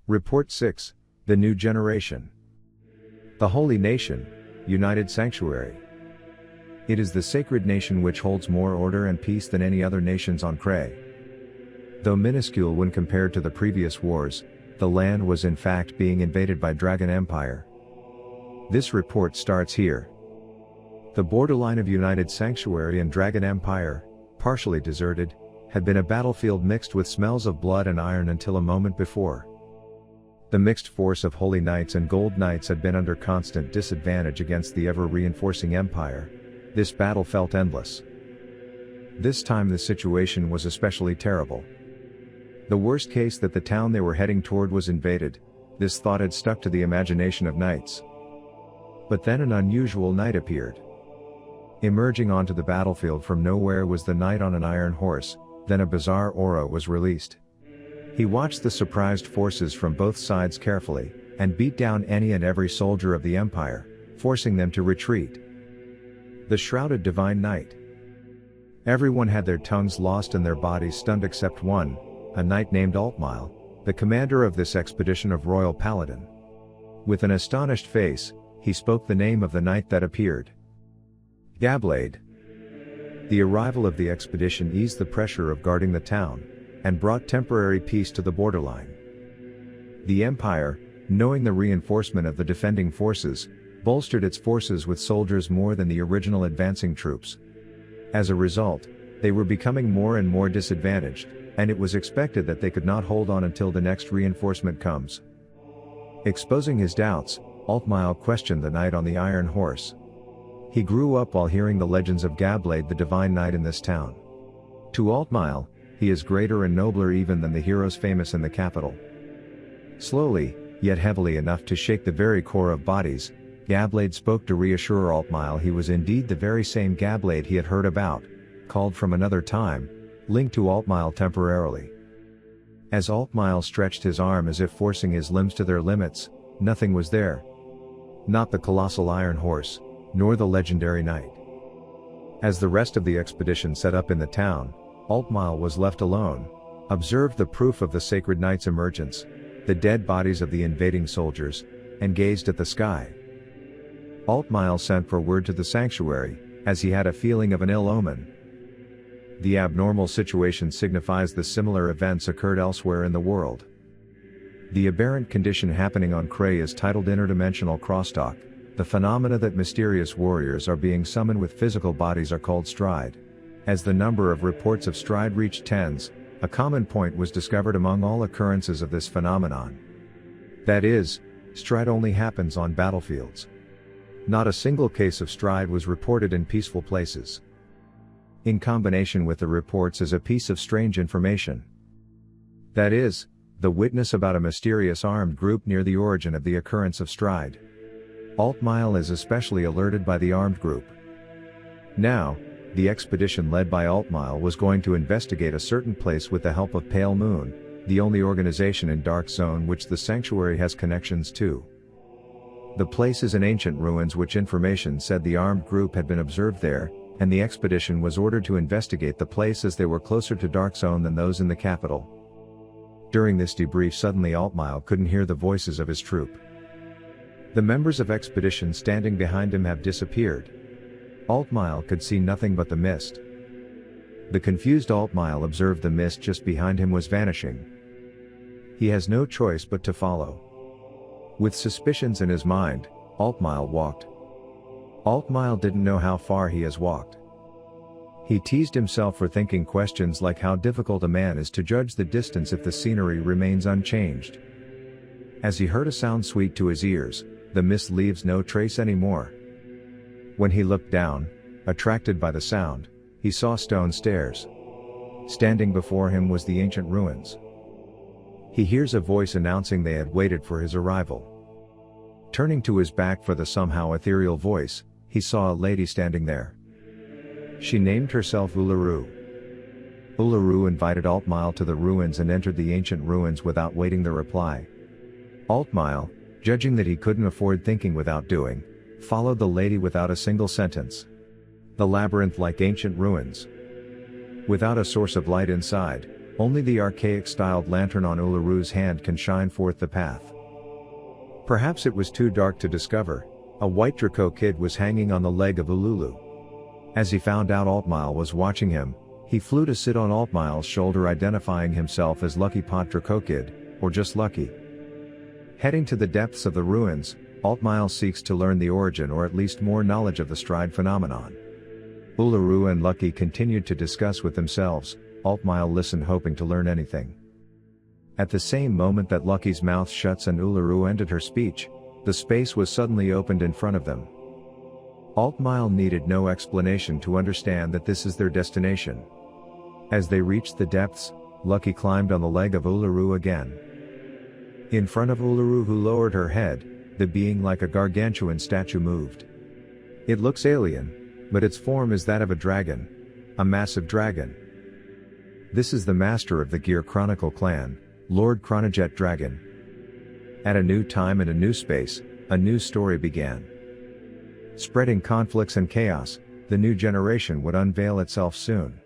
Report 6, The New Generation. The Holy Nation, United Sanctuary. It is the sacred nation which holds more order and peace than any other nations on Cray. Though minuscule when compared to the previous wars, the land was in fact being invaded by Dragon Empire. This report starts here. The borderline of United Sanctuary and Dragon Empire, partially deserted, had been a battlefield mixed with smells of blood and iron until a moment before. The mixed force of Holy Knights and Gold Knights had been under constant disadvantage against the ever-reinforcing Empire. This battle felt endless. This time the situation was especially terrible. The worst case that the town they were heading toward was invaded. This thought had stuck to the imagination of knights. But then an unusual knight appeared. Emerging onto the battlefield from nowhere was the knight on an iron horse. Then a bizarre aura was released. He watched the surprised forces from both sides carefully, and beat down any and every soldier of the Empire, forcing them to retreat. The shrouded Divine Knight. Everyone had their tongues lost and their bodies stunned except one, a knight named Altmile, the commander of this expedition of Royal Paladin. With an astonished face, he spoke the name of the knight that appeared. Gablade. The arrival of the expedition eased the pressure of guarding the town, and brought temporary peace to the borderline. The Empire, knowing the reinforcement of the defending forces, bolstered its forces with soldiers more than the original advancing troops. As a result, they were becoming more and more disadvantaged, and it was expected that they could not hold on until the next reinforcement comes. Exposing his doubts, Altmile questioned the knight on the iron horse. He grew up while hearing the legends of Gablade the Divine Knight in this town. To Altmile, he is greater and nobler even than the heroes famous in the capital. Slowly, yet heavily enough to shake the very core of bodies, Gablade spoke to reassure Altmile he was indeed the very same Gablade he had heard about, called from another time, linked to Altmile temporarily. As Altmile stretched his arm as if forcing his limbs to their limits, nothing was there. Not the colossal iron horse, nor the legendary knight. As the rest of the expedition set up in the town, Altmile was left alone, observed the proof of the sacred knight's emergence, the dead bodies of the invading soldiers, and gazed at the sky. Altmile sent for word to the sanctuary, as he had a feeling of an ill omen. The abnormal situation signifies the similar events occurred elsewhere in the world. The aberrant condition happening on Cray is titled interdimensional crosstalk. The phenomena that mysterious warriors are being summoned with physical bodies are called stride. As the number of reports of stride reached tens, a common point was discovered among all occurrences of this phenomenon. That is, stride only happens on battlefields. Not a single case of stride was reported in peaceful places. In combination with the reports is a piece of strange information. That is, the witness about a mysterious armed group near the origin of the occurrence of stride. Altmile is especially alerted by the armed group. Now, the expedition led by Altmile was going to investigate a certain place with the help of Pale Moon, the only organization in Dark Zone which the sanctuary has connections to. The place is in ancient ruins which information said the armed group had been observed there, and the expedition was ordered to investigate the place as they were closer to Dark Zone than those in the capital. During this debrief suddenly Altmile couldn't hear the voices of his troop. The members of expedition standing behind him have disappeared. Altmile could see nothing but the mist. The confused Altmile observed the mist just behind him was vanishing. He has no choice but to follow. With suspicions in his mind, Altmile walked. Altmile didn't know how far he has walked. He teased himself for thinking questions like how difficult a man is to judge the distance if the scenery remains unchanged. As he heard a sound sweet to his ears, the mist leaves no trace anymore. When he looked down, attracted by the sound, he saw stone stairs. Standing before him was the ancient ruins. He hears a voice announcing they had waited for his arrival. Turning to his back for the somehow ethereal voice, he saw a lady standing there. She named herself Uluru. Uluru invited Altmile to the ruins and entered the ancient ruins without waiting the reply. Altmile, judging that he couldn't afford thinking without doing, followed the lady without a single sentence. The labyrinth-like ancient ruins. Without a source of light inside, Only the archaic-styled lantern on Ularu's hand can shine forth the path. Perhaps it was too dark to discover, a white Draco kid was hanging on the leg of Ululu. As he found out Altmile was watching him, he flew to sit on Altmile's shoulder, identifying himself as Lucky Pot Draco Kid, or just Lucky. Heading to the depths of the ruins, Altmile seeks to learn the origin or at least more knowledge of the stride phenomenon. Uluru and Lucky continued to discuss with themselves. Altmile listened, hoping to learn anything. At the same moment that Lucky's mouth shuts and Uluru ended her speech, the space was suddenly opened in front of them. Altmile needed no explanation to understand that this is their destination. As they reached the depths, Lucky climbed on the leg of Uluru again. In front of Uluru, who lowered her head, the being like a gargantuan statue moved. It looks alien, but its form is that of a dragon. A massive dragon. This is the master of the Gear Chronicle clan, Lord Chronojet Dragon. At a new time and a new space, a new story began. Spreading conflicts and chaos, the new generation would unveil itself soon.